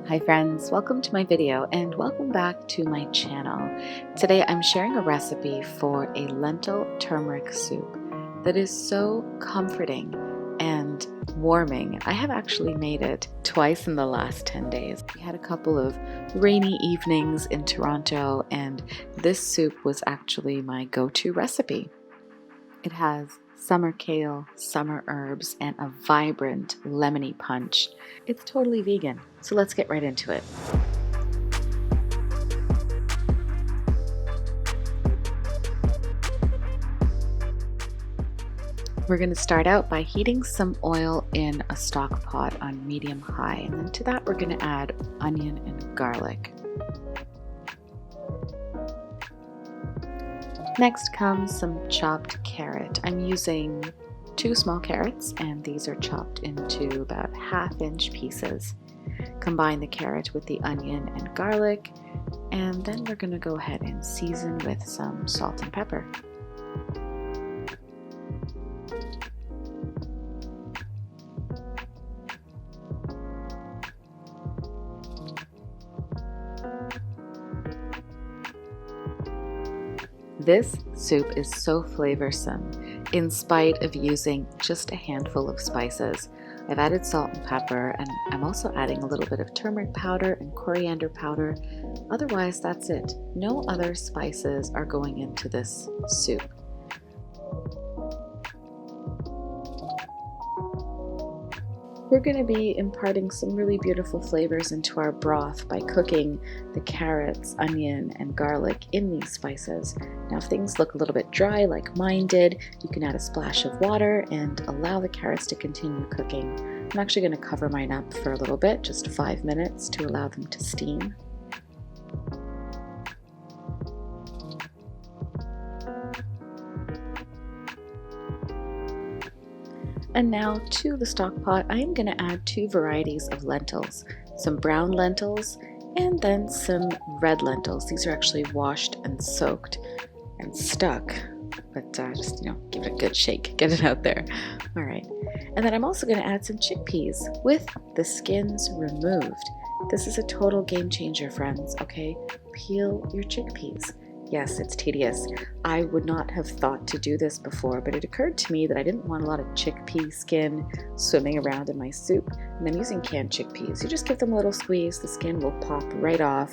Hi friends, welcome to my video and welcome back to my channel. Today I'm sharing a recipe for a lentil turmeric soup that is so comforting and warming. I have actually made it twice in the last 10 days. We had a couple of rainy evenings in Toronto and this soup was actually my go-to recipe. It has summer kale, summer herbs, and a vibrant lemony punch. It's totally vegan, so let's get right into it. We're going to start out by heating some oil in a stock pot on medium-high, and then to that we're going to add onion and garlic. Next comes some chopped carrot. I'm using 2 small carrots and these are chopped into about 1/2 inch pieces. Combine the carrot with the onion and garlic and then we're going to go ahead and season with some salt and pepper. This soup is so flavorsome in spite of using just a handful of spices. I've added salt and pepper and I'm also adding a little bit of turmeric powder and coriander powder. Otherwise, that's it. No other spices are going into this soup. We're going to be imparting some really beautiful flavors into our broth by cooking the carrots, onion, and garlic in these spices. Now if things look a little bit dry like mine did, you can add a splash of water and allow the carrots to continue cooking. I'm actually going to cover mine up for a little bit, just 5 minutes to allow them to steam. And now to the stock pot, I am going to add 2 varieties of lentils, some brown lentils and then some red lentils. These are actually washed and soaked and stuck, but just, give it a good shake, get it out there. All right. And then I'm also going to add some chickpeas with the skins removed. This is a total game changer, friends, okay? Peel your chickpeas. Yes, it's tedious. I would not have thought to do this before, but it occurred to me that I didn't want a lot of chickpea skin swimming around in my soup, and I'm using canned chickpeas. You just give them a little squeeze, the skin will pop right off,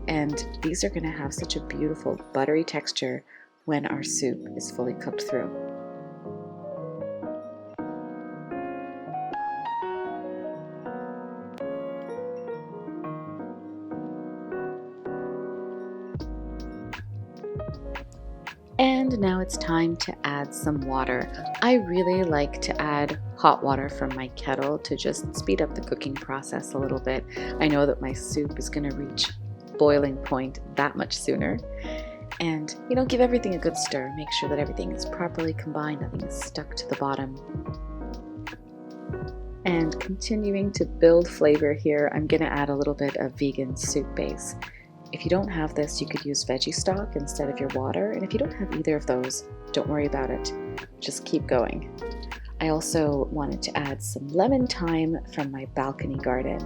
and these are going to have such a beautiful buttery texture when our soup is fully cooked through. And now it's time to add some water. I really like to add hot water from my kettle to just speed up the cooking process a little bit. I know that my soup is going to reach boiling point that much sooner. And give everything a good stir. Make sure that everything is properly combined, nothing is stuck to the bottom. And continuing to build flavor here, I'm going to add a little bit of vegan soup base. If you don't have this, you could use veggie stock instead of your water, and if you don't have either of those, don't worry about it. Just keep going. I also wanted to add some lemon thyme from my balcony garden,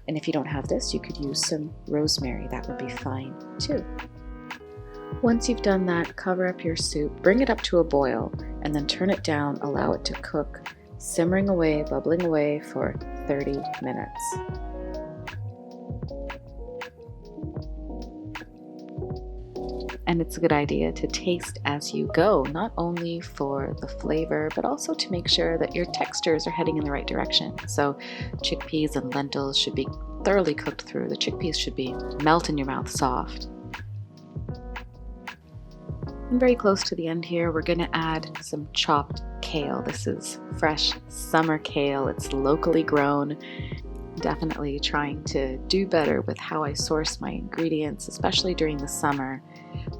and if you don't have this, you could use some rosemary. That would be fine too. Once you've done that, cover up your soup, bring it up to a boil, and then turn it down, allow it to cook, simmering away, bubbling away for 30 minutes. And it's a good idea to taste as you go, not only for the flavor, but also to make sure that your textures are heading in the right direction. So chickpeas and lentils should be thoroughly cooked through. The chickpeas should be melt in your mouth soft. And very close to the end here, we're going to add some chopped kale. This is fresh summer kale. It's locally grown. Definitely trying to do better with how I source my ingredients, especially during the summer.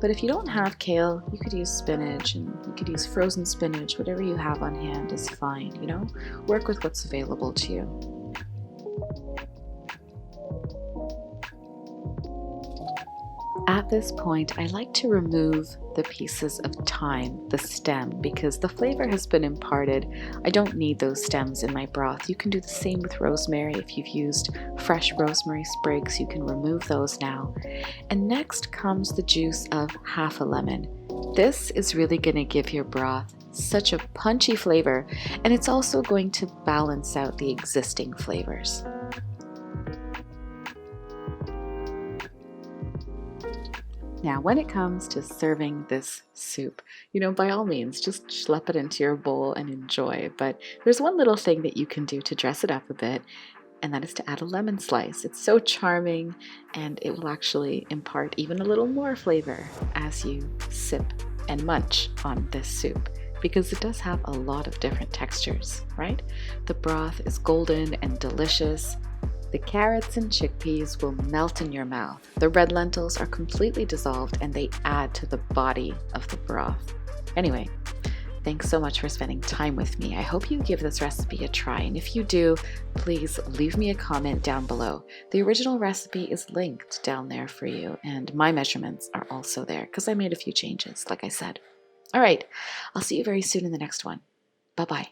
But if you don't have kale, you could use spinach and you could use frozen spinach. Whatever you have on hand is fine, Work with what's available to you. At this point, I like to remove the pieces of thyme, the stem, because the flavor has been imparted. I don't need those stems in my broth. You can do the same with rosemary. If you've used fresh rosemary sprigs, you can remove those now. And next comes the juice of half a lemon. This is really going to give your broth such a punchy flavor, and it's also going to balance out the existing flavors. Now, when it comes to serving this soup, by all means, just schlep it into your bowl and enjoy. But there's one little thing that you can do to dress it up a bit, and that is to add a lemon slice. It's so charming, and it will actually impart even a little more flavor as you sip and munch on this soup, because it does have a lot of different textures, right? The broth is golden and delicious. The carrots and chickpeas will melt in your mouth. The red lentils are completely dissolved and they add to the body of the broth. Anyway, thanks so much for spending time with me. I hope you give this recipe a try, and if you do, please leave me a comment down below. The original recipe is linked down there for you, and my measurements are also there because I made a few changes, like I said. All right, I'll see you very soon in the next one. Bye-bye.